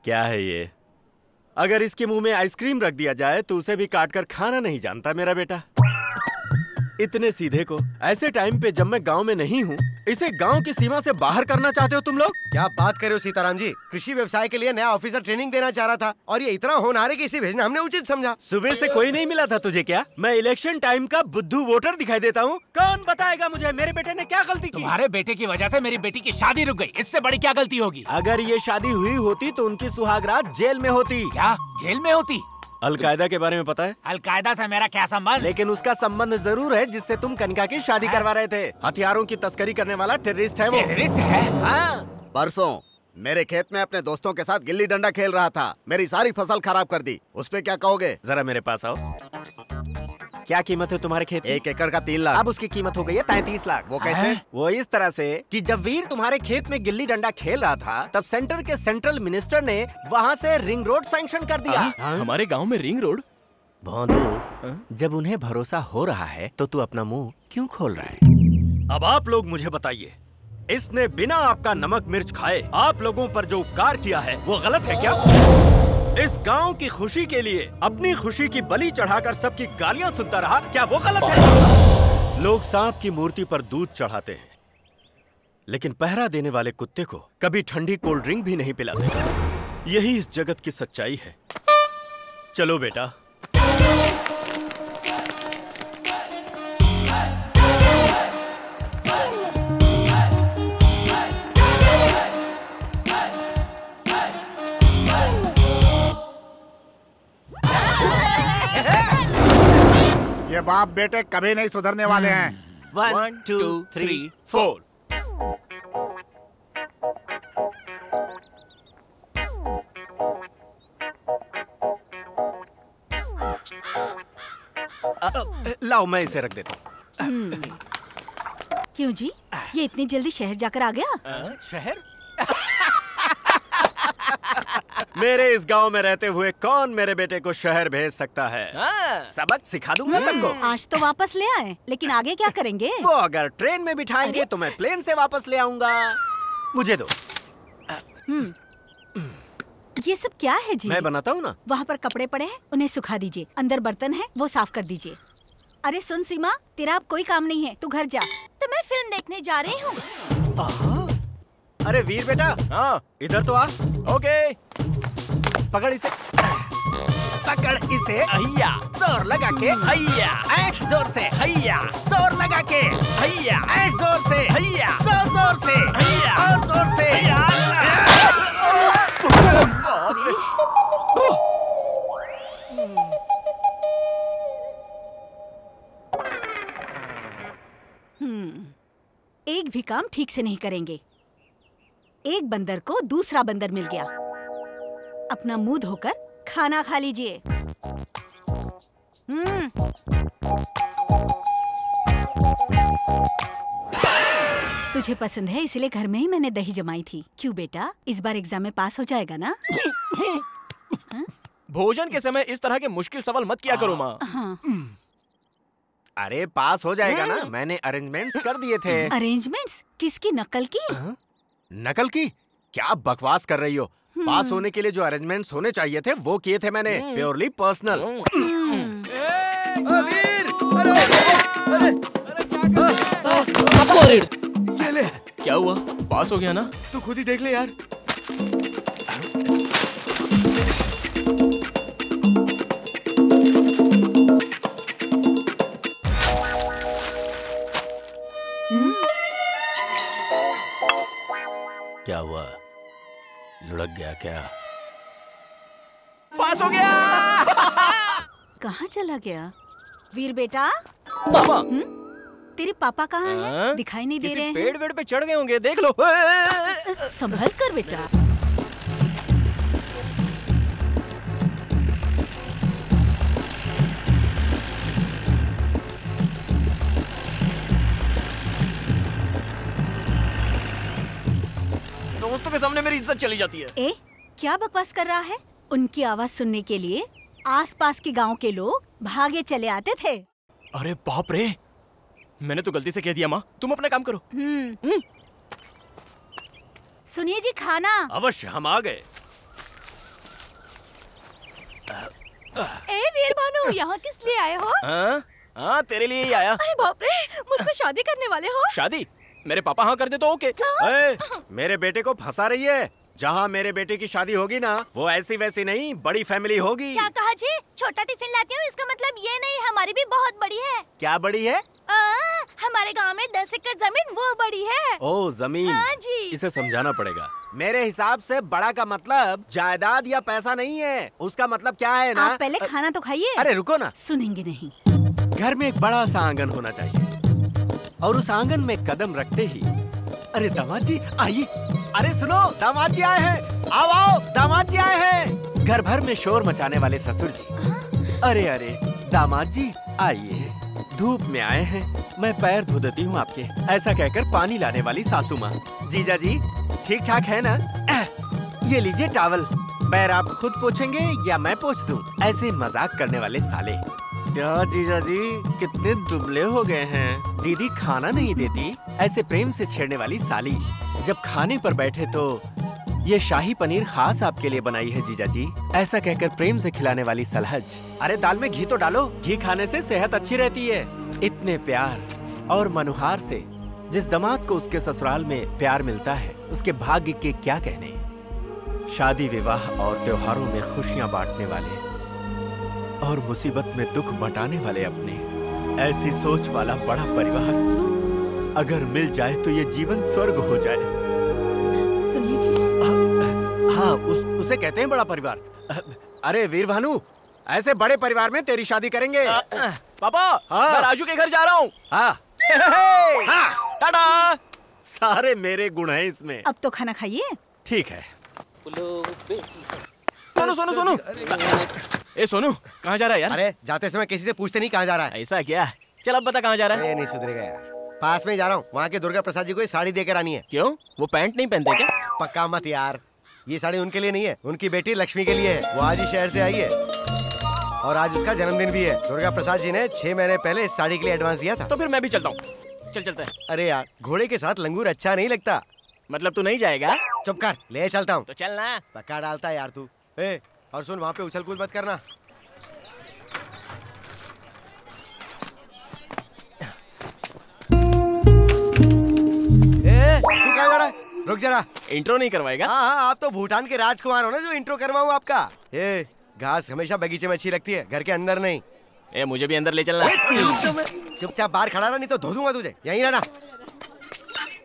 क्या है ये? अगर इसके मुंह में आइसक्रीम रख दिया जाए तो उसे भी काट कर खाना नहीं जानता मेरा बेटा। इतने सीधे को ऐसे टाइम पे जब मैं गांव में नहीं हूँ, इसे गांव की सीमा से बाहर करना चाहते हो तुम लोग? क्या बात कर रहे हो सीताराम जी? कृषि व्यवसाय के लिए नया ऑफिसर ट्रेनिंग देना चाह रहा था और ये इतना होनहार है कि इसे भेजना हमने उचित समझा। सुबह से कोई नहीं मिला था तुझे क्या? मैं इलेक्शन टाइम का बुद्धू वोटर दिखाई देता हूँ? कौन बताएगा मुझे मेरे बेटे ने क्या गलती की? तुम्हारे बेटे की वजह से मेरी बेटी की शादी रुक गई, इससे बड़ी क्या गलती होगी? अगर ये शादी हुई होती तो उनकी सुहागरात जेल में होती। क्या जेल में होती? अलकायदा के बारे में पता है? अलकायदा से मेरा क्या संबंध? लेकिन उसका संबंध जरूर है जिससे तुम कनिका की शादी करवा रहे थे। हथियारों की तस्करी करने वाला टेररिस्ट है वो। टेररिस्ट है? हाँ। परसों मेरे खेत में अपने दोस्तों के साथ गिल्ली डंडा खेल रहा था, मेरी सारी फसल खराब कर दी। उस पे क्या कहोगे? जरा मेरे पास आओ। क्या कीमत है तुम्हारे खेत की? 1 एकड़ का 3 लाख। अब उसकी कीमत हो गई है 33 लाख। वो कैसे? वो इस तरह से कि जब वीर तुम्हारे खेत में गिल्ली डंडा खेल रहा था तब सेंटर के सेंट्रल मिनिस्टर ने वहाँ से रिंग रोड सैंक्शन कर दिया। हमारे गांव में रिंग रोड? भोंदू, जब उन्हें भरोसा हो रहा है तो तू अपना मुंह क्यों खोल रहा है? अब आप लोग मुझे बताइए, इसने बिना आपका नमक मिर्च खाए आप लोगों पर जो उपकार किया है वो गलत है क्या? इस गांव की खुशी के लिए अपनी खुशी की बलि चढ़ाकर सबकी गालियां सुनता रहा, क्या वो गलत है? लोग सांप की मूर्ति पर दूध चढ़ाते हैं, लेकिन पहरा देने वाले कुत्ते को कभी ठंडी कोल्ड ड्रिंक भी नहीं पिलाते। यही इस जगत की सच्चाई है। चलो बेटा। ये बाप बेटे कभी नहीं सुधरने वाले हैं। 1 2 3 4। लाओ मैं इसे रख देता हूँ। क्यों जी, ये इतनी जल्दी शहर जाकर आ गया? शहर? मेरे इस गांव में रहते हुए कौन मेरे बेटे को शहर भेज सकता है? सबक सिखा दूंगा सबको। आज तो वापस ले आए, लेकिन आगे क्या करेंगे? वो अगर ट्रेन में बिठाएंगे तो मैं प्लेन से वापस ले आऊंगा। मुझे दो। ये सब क्या है जी? मैं बनाता हूँ ना। वहाँ पर कपड़े पड़े हैं, उन्हें सुखा दीजिए। अंदर बर्तन है, वो साफ कर दीजिए। अरे सुन सीमा, तेरा अब कोई काम नहीं है, तू घर जा। तो मैं फिल्म देखने जा रही हूँ। अरे वीर बेटा, हाँ इधर तो आ। ओके, पकड़ इसे। पकड़ इसे। हैया, जोर लगा के। हैया, ऐठ जोर से। हैया, जोर लगा के। हैया, ऐठ जोर से। हैया, जोर जोर से। हैया, और जोर से। एक भी काम ठीक से नहीं करेंगे। एक बंदर को दूसरा बंदर मिल गया। अपना मुंह धोकर खाना खा लीजिए। तुझे पसंद है इसलिए घर में ही मैंने दही जमाई थी। क्यों बेटा, इस बार एग्जाम में पास हो जाएगा ना? भोजन के समय इस तरह के मुश्किल सवाल मत किया करो माँ। अरे पास हो जाएगा ना, मैंने अरेंजमेंट्स कर दिए थे। अरेंजमेंट्स? किसकी नकल की? नकल की? क्या बकवास कर रही हो? पास होने के लिए जो अरेंजमेंट्स होने चाहिए थे वो किए थे मैंने, प्योरली पर्सनल। क्या हुआ? पास हो गया ना? तू खुद ही देख ले यार। क्या हुआ? लुढ़क गया क्या? पास हो गया। कहाँ चला गया? वीर बेटा, पापा। तेरे पापा कहाँ हैं? दिखाई नहीं दे रहे हैं। पेड़ वेड़ पे चढ़ गए होंगे, देख लो। संभल कर बेटा। दोस्तों के सामने मेरी इज्जत चली जाती है। ए, क्या बकवास कर रहा है? उनकी आवाज सुनने के लिए आसपास के गांव के लोग भागे चले आते थे। अरे बाप रे, मैंने तो गलती से कह दिया माँ, तुम अपना काम करो। सुनिए जी, खाना। अवश्य, हम आ गए। ए वीर भानु, यहाँ किस लिए आए हो? हाँ, तेरे लिए ही आया। अरे बाप रे, मुझसे शादी करने वाले हो? शादी? मेरे पापा हाँ कर दे तो ओके। मेरे बेटे को फंसा रही है। जहाँ मेरे बेटे की शादी होगी ना, वो ऐसी वैसी नहीं, बड़ी फैमिली होगी। क्या कहा जी? छोटा टिफिन लाती हूँ, इसका मतलब ये नहीं, हमारी भी बहुत बड़ी है। क्या बड़ी है? हमारे गांव में 10 एकड़ जमीन, वो बड़ी है। ओ जमीन। हाँ जी। इसे समझाना पड़ेगा। मेरे हिसाब से बड़ा का मतलब जायदाद या पैसा नहीं है। उसका मतलब क्या है ना? आप पहले खाना तो खाइए। अरे रुको ना। सुनेंगे नहीं। घर में एक बड़ा सा आंगन होना चाहिए और उस आंगन में कदम रखते ही, अरे दामाद जी आइए। अरे सुनो, दामाद जी आए हैं। आओ आओ, दामाद जी आए हैं। घर भर में शोर मचाने वाले ससुर जी। अरे अरे दामाद जी आइए, धूप में आए हैं, मैं पैर धो देती हूँ आपके। ऐसा कहकर पानी लाने वाली सासू माँ। जीजा जी ठीक ठाक है ना? ये लीजिए टॉवल। पैर आप खुद पोछेंगे या मैं पोछ दूं? ऐसे मजाक करने वाले साले। क्या जीजा जी कितने दुबले हो गए हैं। दीदी खाना नहीं देती, ऐसे प्रेम से छेड़ने वाली साली। जब खाने पर बैठे तो ये शाही पनीर खास आपके लिए बनाई है जीजा जी, ऐसा कहकर प्रेम से खिलाने वाली सलहज। अरे दाल में घी तो डालो, घी खाने से सेहत अच्छी रहती है। इतने प्यार और मनुहार से जिस दामाद को उसके ससुराल में प्यार मिलता है, उसके भाग्य के क्या कहने। शादी विवाह और त्योहारों में खुशियां बांटने वाले और मुसीबत में दुख बंटाने वाले अपने, ऐसी सोच वाला बड़ा परिवार अगर मिल जाए तो ये जीवन स्वर्ग हो जाए। सुनिए जी। हाँ, उसे कहते हैं बड़ा परिवार। अरे वीर भानु, ऐसे बड़े परिवार में तेरी शादी करेंगे। पापा, हाँ। मैं राजू के घर जा रहा हूँ। हाँ। हाँ, टाटा। सारे मेरे गुण हैं इसमें। अब तो खाना खाइए। ठीक है। सोनू सोनू सोनू। ए सोनू, कहाँ जा रहा है यार? अरे जाते समय किसी से पूछते नहीं कहाँ जा रहा है। ऐसा क्या? चल अब बता कहाँ जा रहा है? ये नहीं सुधरेगा यार। पास में ही जा रहा हूँ, वहाँ के दुर्गा प्रसाद जी को साड़ी देकर आनी है। क्यों, वो पैंट नहीं पहनते क्या? पक्का मत यार, ये साड़ी उनके लिए नहीं है, उनकी बेटी लक्ष्मी के लिए है। वो आज ही शहर से आई है और आज उसका जन्मदिन भी है। दुर्गा प्रसाद जी ने 6 महीने पहले इस साड़ी के लिए एडवांस दिया था। तो फिर मैं भी चलता हूँ। चल चलते हैं। अरे यार, घोड़े के साथ लंगूर अच्छा नहीं लगता। मतलब तू नहीं जाएगा? चुप कर, ले चलता हूँ। तो चल ना। पक्का डालता है यार तू। ए, और सुन, वहाँ पे उछल कूद मत करना। तू कहाँ जा रहा है? रुक जरा। इंट्रो नहीं करवाएगा? हाँ हाँ, आप तो भूटान के राजकुमार हो ना, जो इंट्रो करवाऊँ आपका। ए, घास हमेशा बगीचे में अच्छी लगती है, घर के अंदर नहीं। ए, मुझे भी अंदर ले चलना। चुपचाप बाहर खड़ा रहा, नहीं तो धो दूंगा तुझे। यहीं रहना।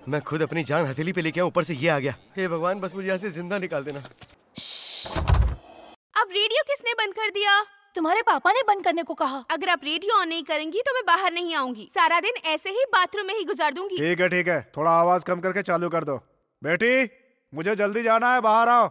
मैं खुद अपनी जान हथेली पे लेके आऊं, ऊपर से ये आ गया। हे भगवान, बस मुझे यहाँ से जिंदा निकाल देना। अब रेडियो किसने बंद कर दिया? तुम्हारे पापा ने बंद करने को कहा। अगर आप रेडियो ऑन नहीं करेंगी तो मैं बाहर नहीं आऊंगी। सारा दिन ऐसे ही बाथरूम में ही गुजार दूंगी। ठीक है, थोड़ा आवाज कम करके चालू कर दो। बेटी, मुझे जल्दी जाना है, बाहर आओ।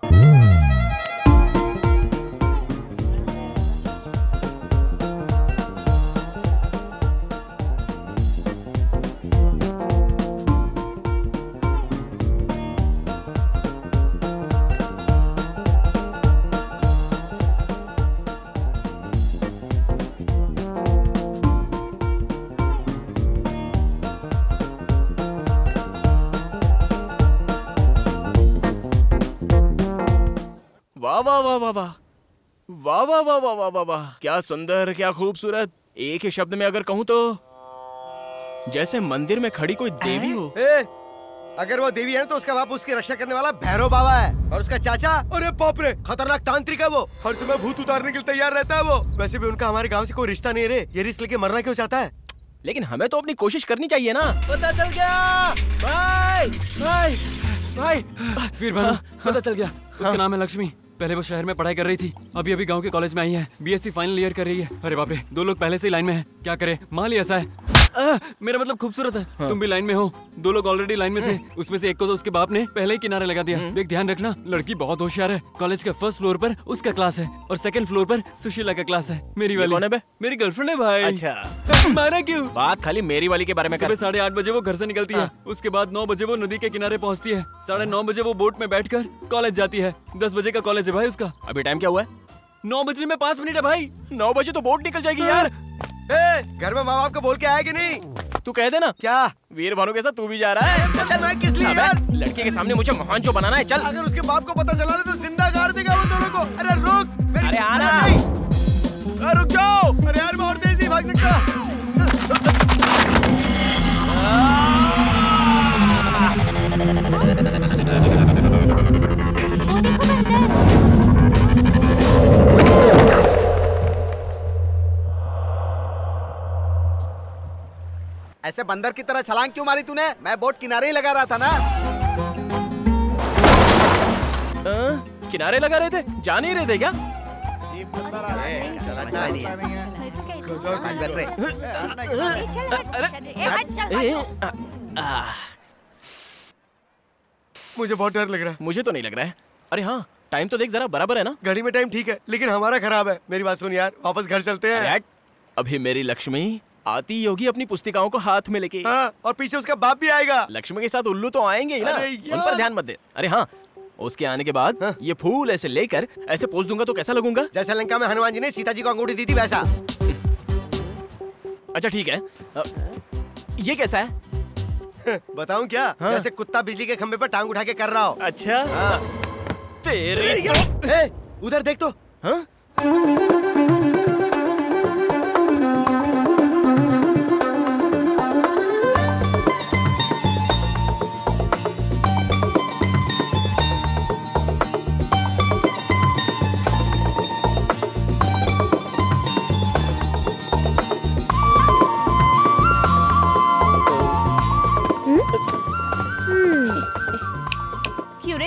वाह वाह वाह वाह वाह वाह वाह वाह वाह वाह वाह वाह, क्या सुंदर, क्या खूबसूरत। एक ही शब्द में अगर कहूँ तो जैसे मंदिर में खड़ी कोई देवी हो। ए, अगर वो देवी है तो उसका बाप उसकी रक्षा करने वाला भैरव बाबा है, और उसका चाचा, अरे बाप रे, खतरनाक तांत्रिक है वो। हर समय भूत उतारने के लिए तैयार रहता है वो। वैसे भी उनका हमारे गांव से कोई रिश्ता नहीं रे। ये रिस्क लेके मरना क्यों चाहता है? लेकिन हमें तो अपनी कोशिश करनी चाहिए ना। पता चल गया भाई, भाई भाई। वीर भानु, पता चल गया। उसका नाम है लक्ष्मी। पहले वो शहर में पढ़ाई कर रही थी, अभी अभी गांव के कॉलेज में आई है। बीएससी फाइनल ईयर कर रही है। अरे बाप रे, 2 लोग पहले से ही लाइन में हैं। क्या करे, माल ही ऐसा है। मेरा मतलब खूबसूरत है। हाँ। तुम भी लाइन में हो। 2 लोग ऑलरेडी लाइन में थे, उसमें से एक को तो उसके बाप ने पहले ही किनारे लगा दिया। देख, ध्यान रखना, लड़की बहुत होशियार है। कॉलेज के फर्स्ट फ्लोर पर उसका क्लास है और सेकंड फ्लोर पर सुशीला का क्लास है। मेरी वाली कौन है बे? मेरी गर्लफ्रेंड है भाई। अच्छा, मारा क्यों? बात खाली मेरी वाली के बारे में कर। 8:30 बजे वो घर से निकलती है। उसके बाद 9 बजे वो नदी के किनारे पहुंचती है। 9:30 बजे वो बोट में बैठकर कॉलेज जाती है। 10 बजे का कॉलेज है भाई उसका। अभी टाइम क्या हुआ है? 9 बजने में 5 मिनट है भाई। 9 बजे तो बोट निकल जाएगी यार। घर में माँ बाप को बोल के आया कि नहीं? तू कह देना। क्या? वीर भानु के साथ तू भी जा रहा है? चल मैं किस लिए यार? लड़के के सामने मुझे महान जो बनाना है, चल। अगर उसके बाप को पता चला तो जिंदा गाड़ देगा वो दोनों को। अरे रुक, अरे आना, रुक जाओ। अरे यार मैं और तेज नहीं भाग सकता। वो देखो बंदर। ऐसे बंदर की तरह छलांग क्यों मारी तूने? मैं बोट किनारे ही लगा रहा था ना। किनारे लगा रहे थे, जा नहीं रहे थे क्या? मुझे बहुत डर लग रहा है। मुझे तो नहीं लग रहा है। अरे हाँ, टाइम तो देख जरा, बराबर है ना? घड़ी में टाइम ठीक है, लेकिन हमारा खराब है। मेरी बात सुन यार, वापस घर चलते हैं। अभी मेरी लक्ष्मी आती होगी अपनी पुस्तिकाओं को हाथ में लेके। हाँ, और पीछे उसका बाप भी आएगा। लक्ष्मी के साथ उल्लू तो आएंगे ही ना, उन पर ध्यान मत दे। अरे हाँ, उसके आने के बाद ये फूल ऐसे लेकर ऐसे पोज दूंगा तो कैसा लगूंगा? जैसे लंका में हनुमान जी ने सीता जी को अंगूठी दी थी वैसा। अच्छा ठीक है, ये कैसा है? बताऊं क्या? हाँ। जैसे कुत्ता बिजली के खंबे पर टांग उठा के कर रहा हो। अच्छा तेरे उधर देख तो। हाँ?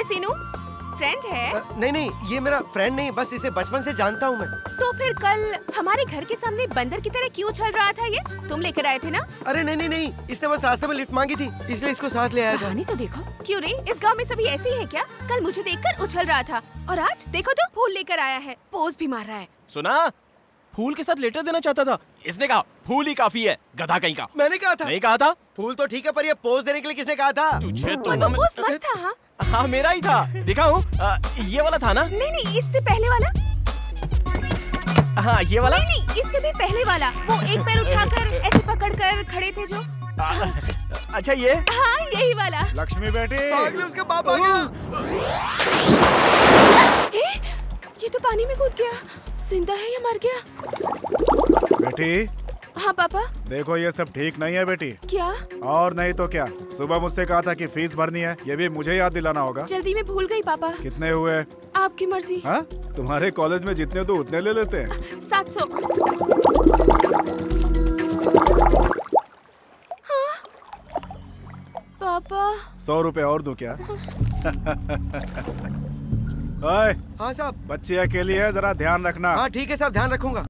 सीनू फ्रेंड है? नहीं, ये मेरा फ्रेंड नहीं, बस इसे बचपन से जानता हूँ मैं। तो फिर कल हमारे घर के सामने बंदर की तरह क्यों उछल रहा था? ये तुम लेकर आए थे ना? अरे नहीं, इसने बस रास्ते में लिफ्ट मांगी थी, इसलिए इसको साथ ले आया था। कहानी तो देखो। क्यों रे, इस गांव में सभी ऐसे ही है क्या? कल मुझे देखकर उछल रहा था और आज देखो तो फूल लेकर आया है, पोज भी मार रहा है। सुना, फूल के साथ लेटर देना चाहता था। इसने कहा फूल ही काफी है, गधा कहीं का। मैंने कहा था। नहीं कहा था? फूल तो ठीक है, पर ये पोज देने के लिए किसने कहा था? तुझे तो पोज मस्त था। हाँ हाँ, मेरा ही था, दिखाऊं? ये वाला था ना? नहीं, इससे पहले वाला। हाँ, ये वाला? नहीं, इससे भी पहले वाला। वो एक पैर उठाकर ऐसे पकड़कर खड़े थे जो। अच्छा ये? हाँ, यही वाला। लक्ष्मी बेटी, उसका बाप आ गया। ये तो पानी में कूद गया। जिंदा है या मर गया? बेटी। हाँ पापा। देखो ये सब ठीक नहीं है बेटी। क्या? और नहीं तो क्या, सुबह मुझसे कहा था कि फीस भरनी है, ये भी मुझे याद दिलाना होगा। जल्दी में भूल गई पापा। कितने हुए? आपकी मर्जी। हाँ, तुम्हारे कॉलेज में जितने तो उतने ले लेते हैं। 700। हाँ? पापा 100 रुपए और दूं क्या? ओए, हाँ साहब। बच्ची अकेली है, जरा ध्यान रखना। हाँ ठीक है साहब, ध्यान रखूंगा।